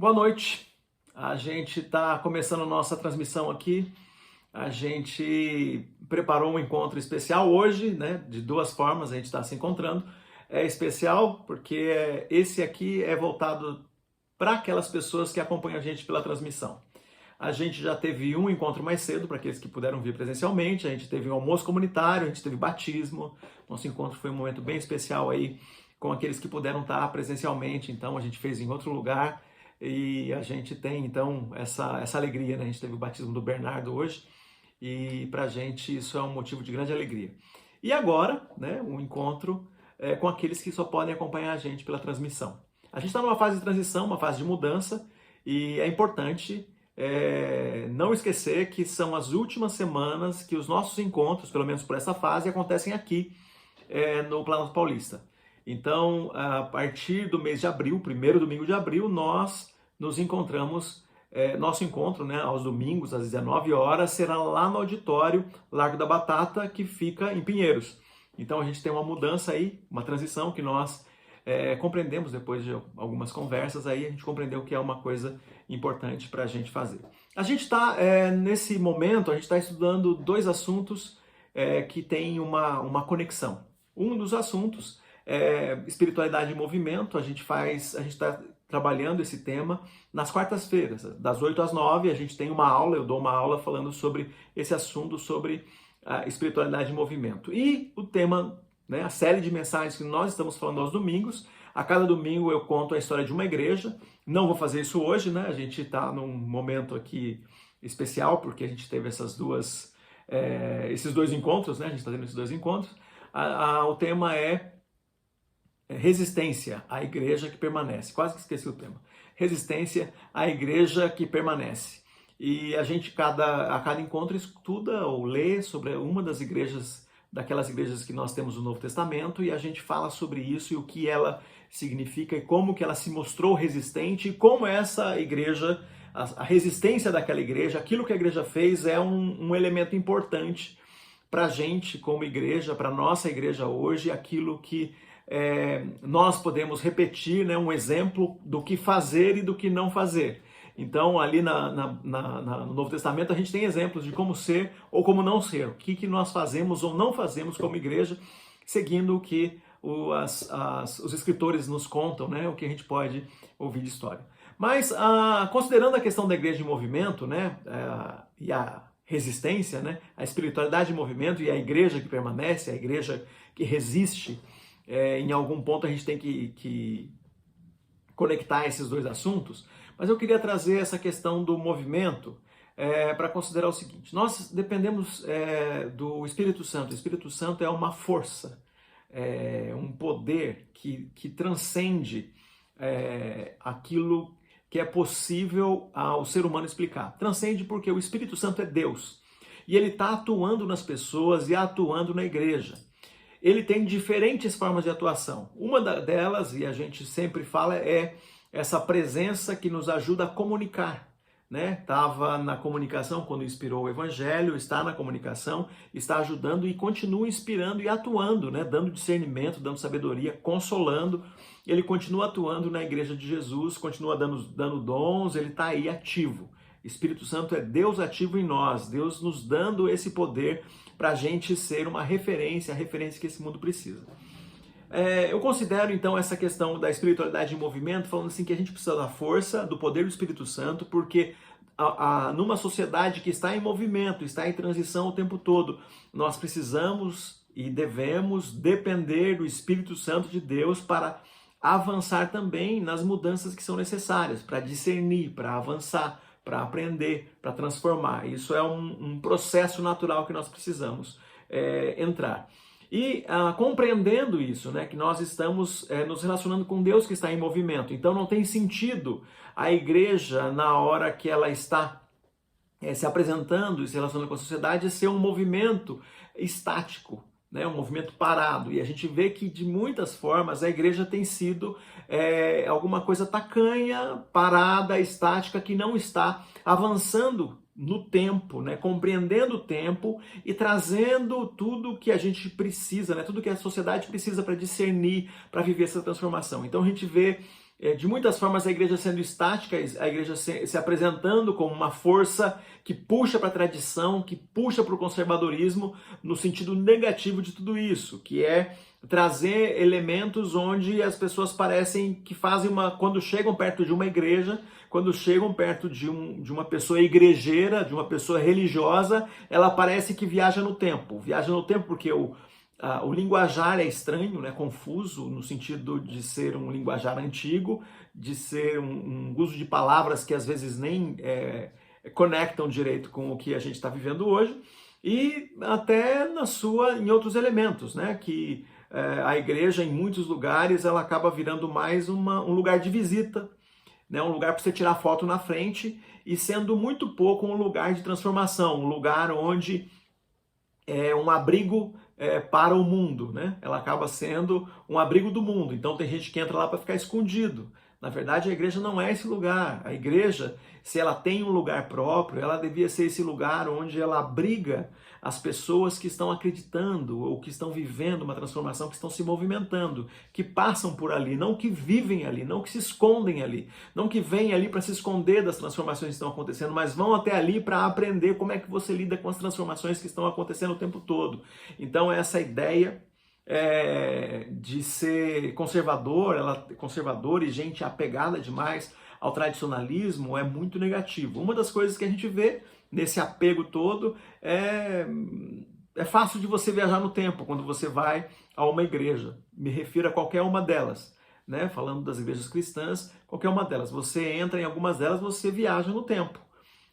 Boa noite. A gente está começando nossa transmissão aqui. A gente preparou um encontro especial hoje, né? De duas formas a gente está se encontrando. É especial porque esse aqui é voltado para aquelas pessoas que acompanham a gente pela transmissão. A gente já teve um encontro mais cedo para aqueles que puderam vir presencialmente. A gente teve um almoço comunitário, a gente teve batismo. Nosso encontro foi um momento bem especial aí com aqueles que puderam estar presencialmente. Então a gente fez em outro lugar. E a gente tem, então, essa alegria, né? A gente teve o batismo do Bernardo hoje e para a gente isso é um motivo de grande alegria. E agora, né, um encontro com aqueles que só podem acompanhar a gente pela transmissão. A gente está numa fase de transição, uma fase de mudança e é importante não esquecer que são as últimas semanas que os nossos encontros, pelo menos por essa fase, acontecem aqui no Planalto Paulista. Então, a partir do mês de abril, primeiro domingo de abril, nós nos encontramos, nosso encontro, né, aos domingos, às 19 horas, será lá no auditório Largo da Batata, que fica em Pinheiros. Então, a gente tem uma mudança aí, uma transição que nós compreendemos depois de algumas conversas aí, a gente compreendeu que é uma coisa importante para a gente fazer. A gente está, nesse momento, a gente está estudando dois assuntos que têm uma conexão. Um dos assuntos é espiritualidade em movimento. A gente está trabalhando esse tema nas quartas-feiras, das 8 às 9, a gente tem uma aula, eu dou uma aula falando sobre esse assunto, sobre a espiritualidade em movimento. E o tema, né, a série de mensagens que nós estamos falando aos domingos, a cada domingo eu conto a história de uma igreja. Não vou fazer isso hoje, né? A gente está num momento aqui especial, porque a gente teve esses dois encontros, né? A gente está tendo esses dois encontros. O tema é resistência à igreja que permanece. Quase que esqueci o tema. Resistência à igreja que permanece. E a gente, a cada encontro, estuda ou lê sobre uma das igrejas, daquelas igrejas que nós temos no Novo Testamento, e a gente fala sobre isso e o que ela significa e como que ela se mostrou resistente e como essa igreja, a resistência daquela igreja, aquilo que a igreja fez é um elemento importante para a gente como igreja, para a nossa igreja hoje, aquilo que nós podemos repetir, né, um exemplo do que fazer e do que não fazer. Então, ali no Novo Testamento, a gente tem exemplos de como ser ou como não ser, o que nós fazemos ou não fazemos como igreja, seguindo o que os escritores nos contam, né, o que a gente pode ouvir de história. Mas, considerando a questão da igreja em movimento, né, e a resistência, né, a espiritualidade em movimento e a igreja que permanece, a igreja que resiste, em algum ponto a gente tem que conectar esses dois assuntos, mas eu queria trazer essa questão do movimento para considerar o seguinte: nós dependemos do Espírito Santo. O Espírito Santo é uma força, um poder que transcende aquilo que é possível ao ser humano explicar. Transcende porque o Espírito Santo é Deus e ele está atuando nas pessoas e atuando na igreja. Ele tem diferentes formas de atuação. Uma delas, e a gente sempre fala, é essa presença que nos ajuda a comunicar. Estava na comunicação quando inspirou o Evangelho, está na comunicação, está ajudando e continua inspirando e atuando, né? Dando discernimento, dando sabedoria, consolando. Ele continua atuando na igreja de Jesus, continua dando dons, ele está aí ativo. Espírito Santo é Deus ativo em nós, Deus nos dando esse poder para a gente ser uma referência, a referência que esse mundo precisa. Eu considero então essa questão da espiritualidade em movimento, falando assim que a gente precisa da força, do poder do Espírito Santo, porque numa sociedade que está em movimento, está em transição o tempo todo, nós precisamos e devemos depender do Espírito Santo de Deus para avançar também nas mudanças que são necessárias, para discernir, para avançar, para aprender, para transformar. Isso é um processo natural que nós precisamos entrar. E compreendendo isso, né, que nós estamos nos relacionando com Deus que está em movimento. Então não tem sentido a igreja, na hora que ela está se apresentando e se relacionando com a sociedade, ser um movimento estático, né, um movimento parado. E a gente vê que de muitas formas a igreja tem sido alguma coisa tacanha, parada, estática, que não está avançando no tempo, né, compreendendo o tempo e trazendo tudo que a gente precisa, né, tudo que a sociedade precisa para discernir, para viver essa transformação. Então a gente vê de muitas formas a igreja sendo estática, a igreja se apresentando como uma força que puxa para a tradição, que puxa para o conservadorismo, no sentido negativo de tudo isso, que é trazer elementos onde as pessoas parecem que fazem quando chegam perto de uma igreja, quando chegam perto de uma pessoa igrejeira, de uma pessoa religiosa, ela parece que viaja no tempo. Viaja no tempo porque o linguajar é estranho, né, confuso, no sentido de ser um linguajar antigo, de ser um uso de palavras que às vezes nem conectam direito com o que a gente está vivendo hoje, e até em outros elementos, né, que a igreja em muitos lugares ela acaba virando mais um lugar de visita, né, um lugar para você tirar foto na frente, e sendo muito pouco um lugar de transformação, um lugar onde é um abrigo para o mundo, né? Ela acaba sendo um abrigo do mundo. Então tem gente que entra lá para ficar escondido. Na verdade, a igreja não é esse lugar. A igreja, se ela tem um lugar próprio, ela devia ser esse lugar onde ela abriga as pessoas que estão acreditando ou que estão vivendo uma transformação, que estão se movimentando, que passam por ali, não que vivem ali, não que se escondem ali, não que vêm ali para se esconder das transformações que estão acontecendo, mas vão até ali para aprender como é que você lida com as transformações que estão acontecendo o tempo todo. Então essa ideia de ser conservador e gente apegada demais ao tradicionalismo é muito negativo. Uma das coisas que a gente vê nesse apego todo é fácil de você viajar no tempo quando você vai a uma igreja. Me refiro a qualquer uma delas, né? Falando das igrejas cristãs, qualquer uma delas. Você entra em algumas delas, você viaja no tempo,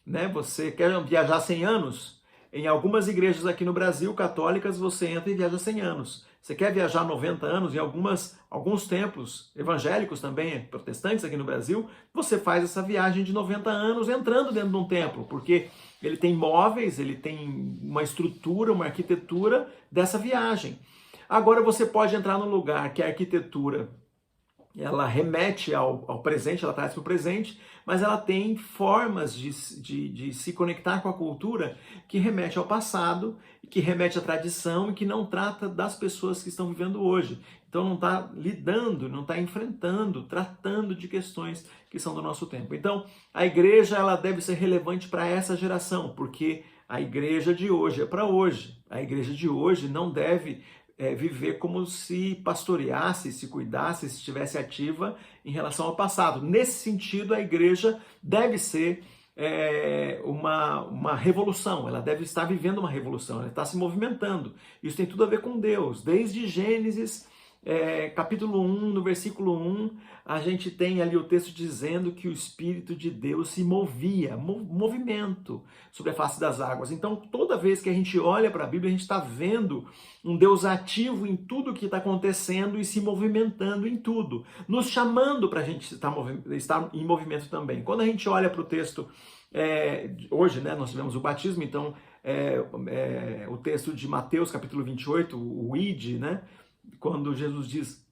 né? Você quer viajar 100 anos? Em algumas igrejas aqui no Brasil, católicas, você entra e viaja 100 anos. Você quer viajar 90 anos? Em alguns templos evangélicos também, protestantes aqui no Brasil, você faz essa viagem de 90 anos entrando dentro de um templo, porque ele tem móveis, ele tem uma estrutura, uma arquitetura dessa viagem. Agora você pode entrar num lugar que a arquitetura ela remete ao presente, ela traz para o presente, mas ela tem formas de se conectar com a cultura que remete ao passado, que remete à tradição e que não trata das pessoas que estão vivendo hoje. Então não está lidando, não está enfrentando, tratando de questões que são do nosso tempo. Então a igreja ela deve ser relevante para essa geração, porque a igreja de hoje é para hoje. A igreja de hoje não deve viver como se pastoreasse, se cuidasse, se estivesse ativa em relação ao passado. Nesse sentido, a igreja deve ser uma revolução, ela deve estar vivendo uma revolução, ela está se movimentando. Isso tem tudo a ver com Deus. Desde Gênesis, capítulo 1, no versículo 1, a gente tem ali o texto dizendo que o Espírito de Deus se movia, movimento sobre a face das águas. Então, toda vez que a gente olha para a Bíblia, a gente está vendo um Deus ativo em tudo que está acontecendo e se movimentando em tudo, nos chamando para a gente estar em movimento também. Quando a gente olha para o texto, hoje, né, nós tivemos o batismo, então o texto de Mateus, capítulo 28, o Ide, né, quando Jesus diz: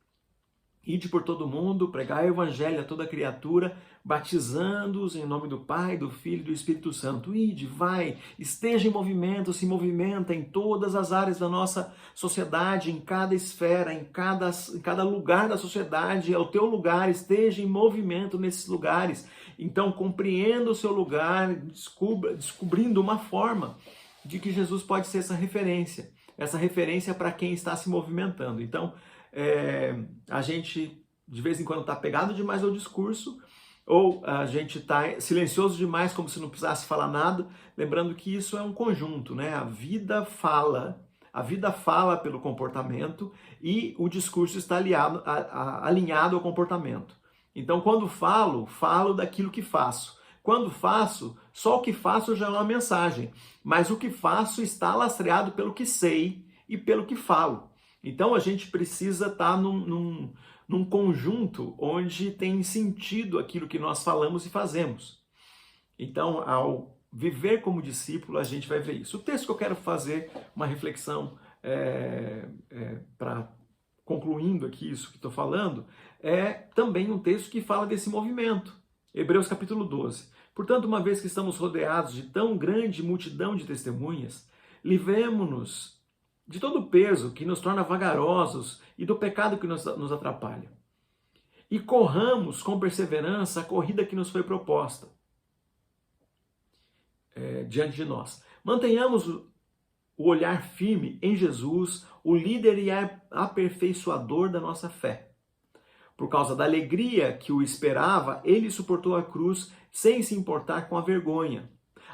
ide por todo mundo, pregai o evangelho a toda criatura, batizando-os em nome do Pai, do Filho e do Espírito Santo. Ide, vai, esteja em movimento, se movimenta em todas as áreas da nossa sociedade, em cada esfera, em cada lugar da sociedade, é o teu lugar, esteja em movimento nesses lugares. Então, compreenda o seu lugar, descobrindo uma forma de que Jesus pode ser essa referência para quem está se movimentando. Então, a gente de vez em quando está pegado demais ao discurso, ou a gente está silencioso demais, como se não precisasse falar nada, lembrando que isso é um conjunto, né? A vida fala pelo comportamento e o discurso está alinhado ao comportamento. Então, quando falo daquilo que faço. Quando faço, só o que faço já é uma mensagem, mas o que faço está lastreado pelo que sei e pelo que falo. Então a gente precisa estar num conjunto onde tem sentido aquilo que nós falamos e fazemos. Então, ao viver como discípulo, a gente vai ver isso. O texto que eu quero fazer uma reflexão para concluindo aqui isso que estou falando, é também um texto que fala desse movimento. Hebreus capítulo 12. Portanto, uma vez que estamos rodeados de tão grande multidão de testemunhas, livremo-nos de todo o peso que nos torna vagarosos e do pecado que nos atrapalha. e corramos com perseverança a corrida que nos foi proposta diante de nós. Mantenhamos o olhar firme em Jesus, o líder e aperfeiçoador da nossa fé. Por causa da alegria que o esperava, ele suportou a cruz sem se importar com a vergonha.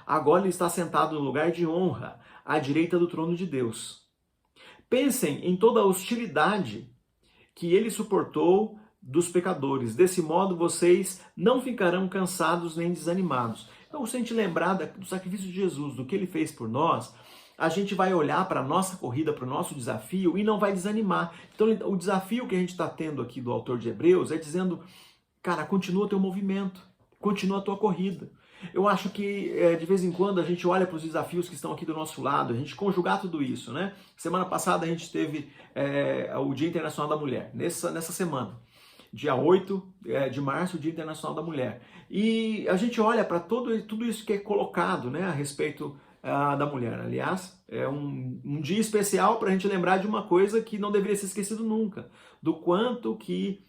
Agora ele está sentado no lugar de honra, à direita do trono de Deus. Pensem em toda a hostilidade que ele suportou dos pecadores. Desse modo, vocês não ficarão cansados nem desanimados. Então, se a gente lembrar do sacrifício de Jesus, do que ele fez por nós, a gente vai olhar para a nossa corrida, para o nosso desafio e não vai desanimar. Então, o desafio que a gente está tendo aqui do autor de Hebreus é dizendo, cara, continua teu movimento, continua a tua corrida. Eu acho que de vez em quando a gente olha para os desafios que estão aqui do nosso lado, a gente conjugar tudo isso, né? Semana passada a gente teve o Dia Internacional da Mulher, nessa semana. Dia 8 de março, o Dia Internacional da Mulher. E a gente olha para tudo isso que é colocado, né, a respeito da mulher. Aliás, é um dia especial para a gente lembrar de uma coisa que não deveria ser esquecido nunca, do quanto que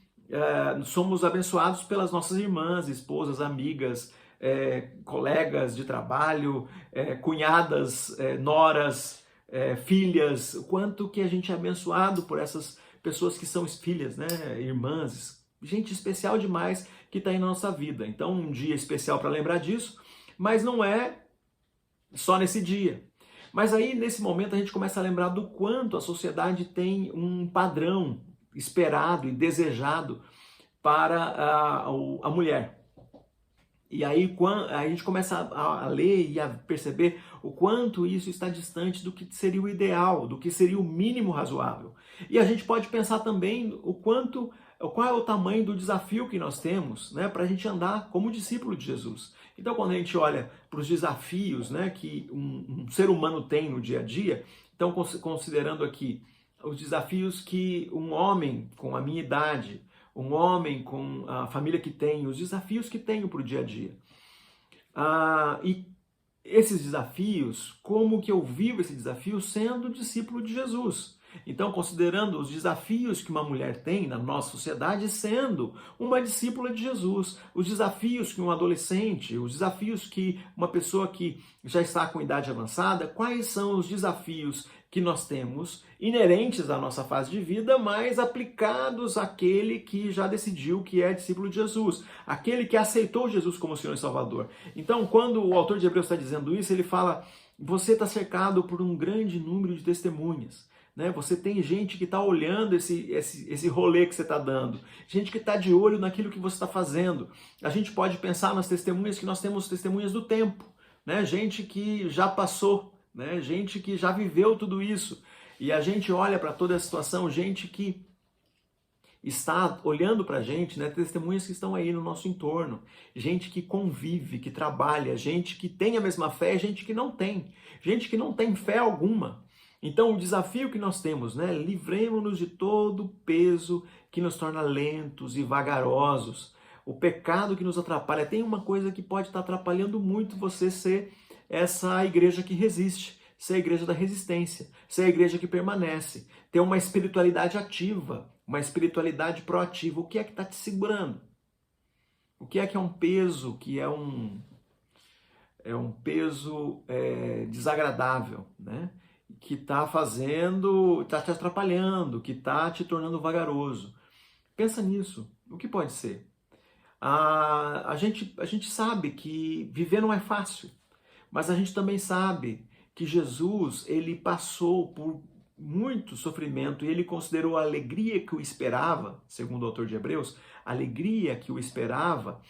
somos abençoados pelas nossas irmãs, esposas, amigas, colegas de trabalho, cunhadas, noras, filhas, o quanto que a gente é abençoado por essas pessoas que são filhas, né, irmãs, gente especial demais que está aí na nossa vida. Então, um dia especial para lembrar disso, mas não é só nesse dia. Mas aí, nesse momento, a gente começa a lembrar do quanto a sociedade tem um padrão esperado e desejado para a mulher. E aí a gente começa a ler e a perceber o quanto isso está distante do que seria o ideal, do que seria o mínimo razoável. E a gente pode pensar também qual é o tamanho do desafio que nós temos, né, para a gente andar como discípulo de Jesus. Então, quando a gente olha para os desafios, né, que um ser humano tem no dia a dia, então considerando aqui os desafios que um homem com a minha idade, um homem com a família que tem, os desafios que tenho para o dia a dia. E esses desafios, como que eu vivo esse desafio sendo discípulo de Jesus? Então, considerando os desafios que uma mulher tem na nossa sociedade sendo uma discípula de Jesus, os desafios que um adolescente, os desafios que uma pessoa que já está com idade avançada, quais são os desafios que nós temos inerentes à nossa fase de vida, mas aplicados àquele que já decidiu que é discípulo de Jesus, aquele que aceitou Jesus como Senhor e Salvador. Então, quando o autor de Hebreus está dizendo isso, ele fala, você está cercado por um grande número de testemunhas. Né? Você tem gente que está olhando esse rolê que você está dando, gente que está de olho naquilo que você está fazendo. A gente pode pensar nas testemunhas que nós temos, testemunhas do tempo, né? Gente que já passou, né? Gente que já viveu tudo isso. E a gente olha para toda a situação, gente que está olhando para a gente, né? Testemunhas que estão aí no nosso entorno, gente que convive, que trabalha, gente que tem a mesma fé, gente que não tem fé alguma. Então, o desafio que nós temos, né? Livremos-nos de todo o peso que nos torna lentos e vagarosos. O pecado que nos atrapalha. Tem uma coisa que pode estar atrapalhando muito você ser essa igreja que resiste, ser a igreja da resistência, ser a igreja que permanece, ter uma espiritualidade ativa, uma espiritualidade proativa. O que é que está te segurando? O que é um peso que é um peso desagradável, né? Que está te atrapalhando, que está te tornando vagaroso. Pensa nisso. O que pode ser? A gente sabe que viver não é fácil, mas a gente também sabe que Jesus, ele passou por muito sofrimento e ele considerou a alegria que o esperava, segundo o autor de Hebreus, a alegria que o esperava,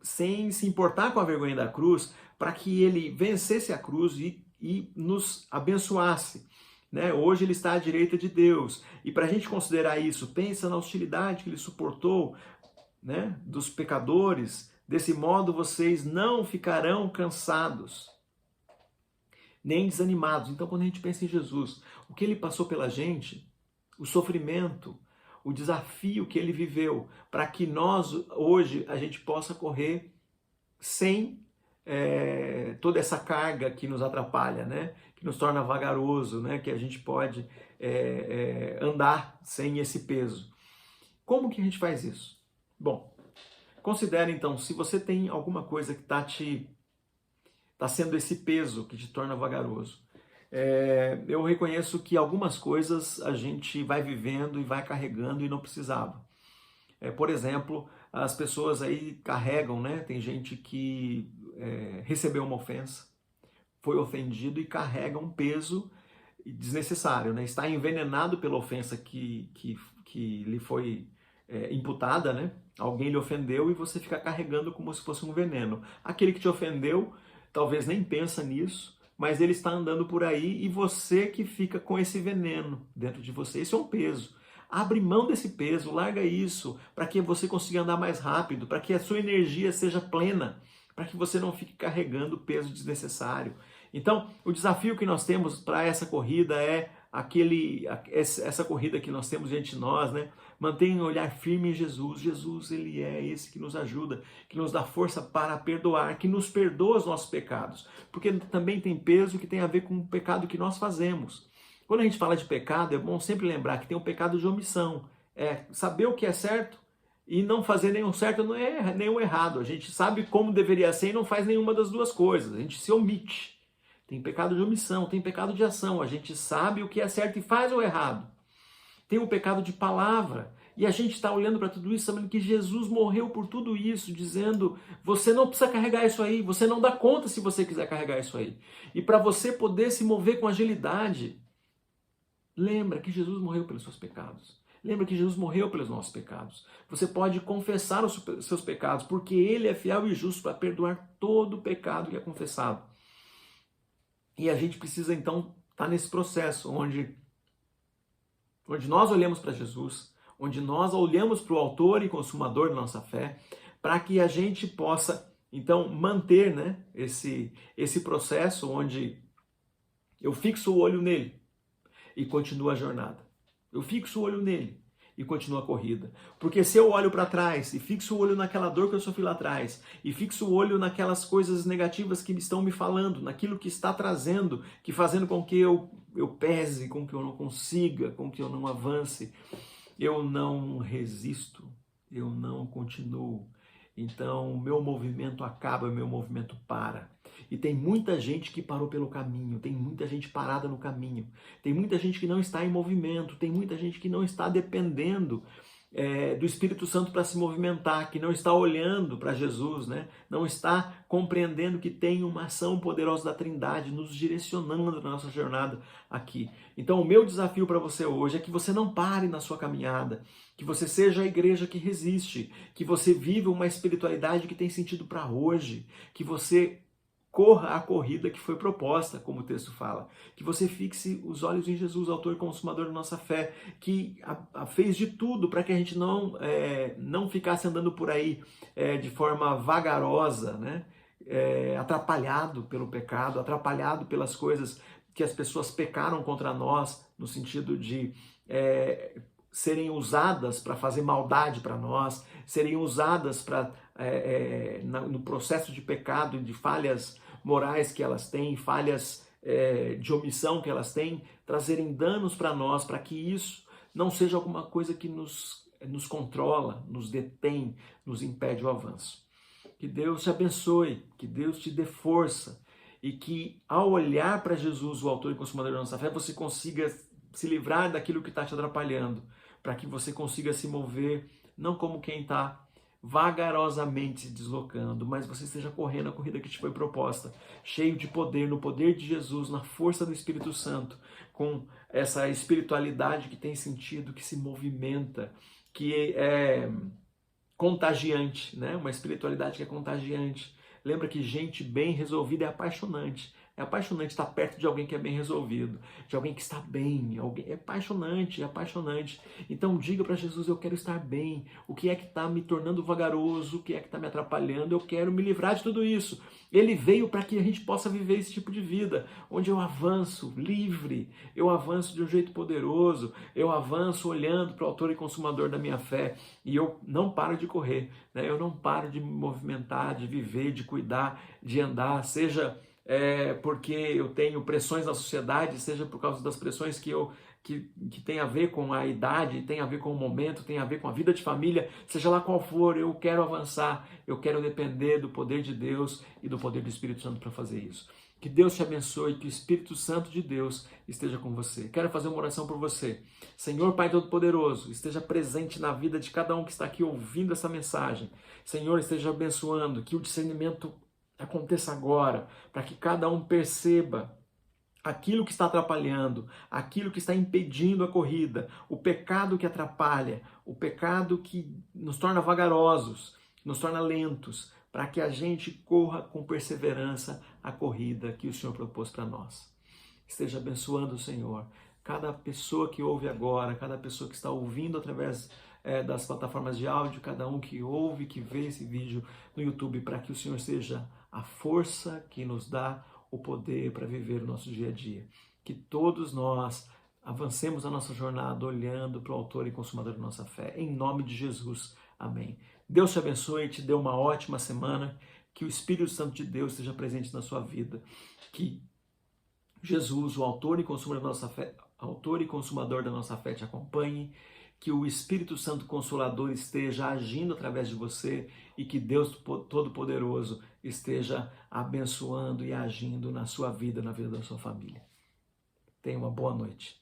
sem se importar com a vergonha da cruz, para que ele vencesse a cruz e nos abençoasse. Né? Hoje ele está à direita de Deus. E para a gente considerar isso, pensa na hostilidade que ele suportou, né, dos pecadores. Desse modo vocês não ficarão cansados, nem desanimados. Então, quando a gente pensa em Jesus, o que ele passou pela gente, o sofrimento, o desafio que ele viveu, para que nós, hoje, a gente possa correr sem toda essa carga que nos atrapalha, né? Que nos torna vagaroso, né? Que a gente pode andar sem esse peso. Como que a gente faz isso? Bom, considere então, se você tem alguma coisa que está sendo esse peso que te torna vagaroso. Eu reconheço que algumas coisas a gente vai vivendo e vai carregando e não precisava. Por exemplo, as pessoas aí carregam, né? Tem gente que recebeu uma ofensa, foi ofendido e carrega um peso desnecessário, né? Está envenenado pela ofensa que lhe foi imputada, né? Alguém lhe ofendeu e você fica carregando como se fosse um veneno. Aquele que te ofendeu talvez nem pensa nisso, mas ele está andando por aí e você que fica com esse veneno dentro de você. Isso é um peso. Abre mão desse peso, larga isso, para que você consiga andar mais rápido, para que a sua energia seja plena, para que você não fique carregando peso desnecessário. Então, o desafio que nós temos para essa corrida é essa corrida que nós temos diante de nós, né? Mantenha um olhar firme em Jesus. Jesus, ele é esse que nos ajuda, que nos dá força para perdoar, que nos perdoa os nossos pecados, porque também tem peso que tem a ver com o pecado que nós fazemos. Quando a gente fala de pecado, é bom sempre lembrar que tem o pecado de omissão, saber o que é certo e não fazer nenhum certo não é nenhum errado. A gente sabe como deveria ser e não faz nenhuma das duas coisas, a gente se omite. Tem pecado de omissão, tem pecado de ação. A gente sabe o que é certo e faz o errado. Tem o pecado de palavra. E a gente está olhando para tudo isso, sabendo que Jesus morreu por tudo isso, dizendo, você não precisa carregar isso aí, você não dá conta se você quiser carregar isso aí. E para você poder se mover com agilidade, lembra que Jesus morreu pelos seus pecados. Lembra que Jesus morreu pelos nossos pecados. Você pode confessar os seus pecados, porque Ele é fiel e justo para perdoar todo o pecado que é confessado. E a gente precisa, então, estar nesse processo onde nós olhamos para Jesus, onde nós olhamos para o autor e consumador da nossa fé, para que a gente possa, então, manter, né, esse processo onde eu fixo o olho nele e continuo a jornada. Eu fixo o olho nele e continuo a corrida. Porque se eu olho para trás e fixo o olho naquela dor que eu sofri lá atrás, e fixo o olho naquelas coisas negativas que estão me falando, naquilo que está trazendo, que fazendo com que eu pese, com que eu não consiga, com que eu não avance, eu não resisto, eu não continuo. Então, o meu movimento acaba, o meu movimento para. E tem muita gente que parou pelo caminho, tem muita gente parada no caminho, tem muita gente que não está em movimento, tem muita gente que não está dependendo do Espírito Santo para se movimentar, que não está olhando para Jesus, né? Não está compreendendo que tem uma ação poderosa da Trindade nos direcionando na nossa jornada aqui. Então, o meu desafio para você hoje é que você não pare na sua caminhada, que você seja a igreja que resiste, que você viva uma espiritualidade que tem sentido para hoje, que você corra a corrida que foi proposta, como o texto fala. Que você fixe os olhos em Jesus, autor e consumador da nossa fé, que fez de tudo para que a gente não ficasse andando por aí de forma vagarosa, né? Atrapalhado pelo pecado, atrapalhado pelas coisas que as pessoas pecaram contra nós, no sentido de serem usadas para fazer maldade para nós, serem usadas no processo de pecado e de falhas morais que elas têm, falhas de omissão que elas têm, trazerem danos para nós, para que isso não seja alguma coisa que nos controla, nos detém, nos impede o avanço. Que Deus te abençoe, que Deus te dê força e que ao olhar para Jesus, o autor e consumador da nossa fé, você consiga se livrar daquilo que está te atrapalhando, para que você consiga se mover, não como quem está vagarosamente se deslocando, mas você esteja correndo a corrida que te foi proposta, cheio de poder, no poder de Jesus, na força do Espírito Santo, com essa espiritualidade que tem sentido, que se movimenta, que é contagiante, né? Uma espiritualidade que é contagiante. Lembra que gente bem resolvida é apaixonante. É apaixonante estar perto de alguém que é bem resolvido, de alguém que está bem. É apaixonante, é apaixonante. Então diga para Jesus, eu quero estar bem. O que é que está me tornando vagaroso? O que é que está me atrapalhando? Eu quero me livrar de tudo isso. Ele veio para que a gente possa viver esse tipo de vida, onde eu avanço livre, eu avanço de um jeito poderoso, eu avanço olhando para o autor e consumador da minha fé, e eu não paro de correr, né? Eu não paro de me movimentar, de viver, de cuidar, de andar, seja porque eu tenho pressões na sociedade, seja por causa das pressões que eu que tem a ver com a idade, tem a ver com o momento, tem a ver com a vida de família, seja lá qual for, eu quero avançar, eu quero depender do poder de Deus e do poder do Espírito Santo para fazer isso. Que Deus te abençoe, que o Espírito Santo de Deus esteja com você. Quero fazer uma oração por você. Senhor Pai Todo-Poderoso, esteja presente na vida de cada um que está aqui ouvindo essa mensagem. Senhor, esteja abençoando, que o discernimento aconteça agora, para que cada um perceba aquilo que está atrapalhando, aquilo que está impedindo a corrida, o pecado que atrapalha, o pecado que nos torna vagarosos, nos torna lentos, para que a gente corra com perseverança a corrida que o Senhor propôs para nós. Esteja abençoando o Senhor, cada pessoa que ouve agora, cada pessoa que está ouvindo através das plataformas de áudio, cada um que ouve, que vê esse vídeo no YouTube, para que o Senhor seja a força que nos dá o poder para viver o nosso dia a dia. Que todos nós avancemos a nossa jornada olhando para o autor e consumador da nossa fé. Em nome de Jesus. Amém. Deus te abençoe e te dê uma ótima semana. Que o Espírito Santo de Deus esteja presente na sua vida. Que Jesus, o autor e consumador da nossa fé, te acompanhe. Que o Espírito Santo Consolador esteja agindo através de você e que Deus Todo-Poderoso esteja abençoando e agindo na sua vida, na vida da sua família. Tenha uma boa noite.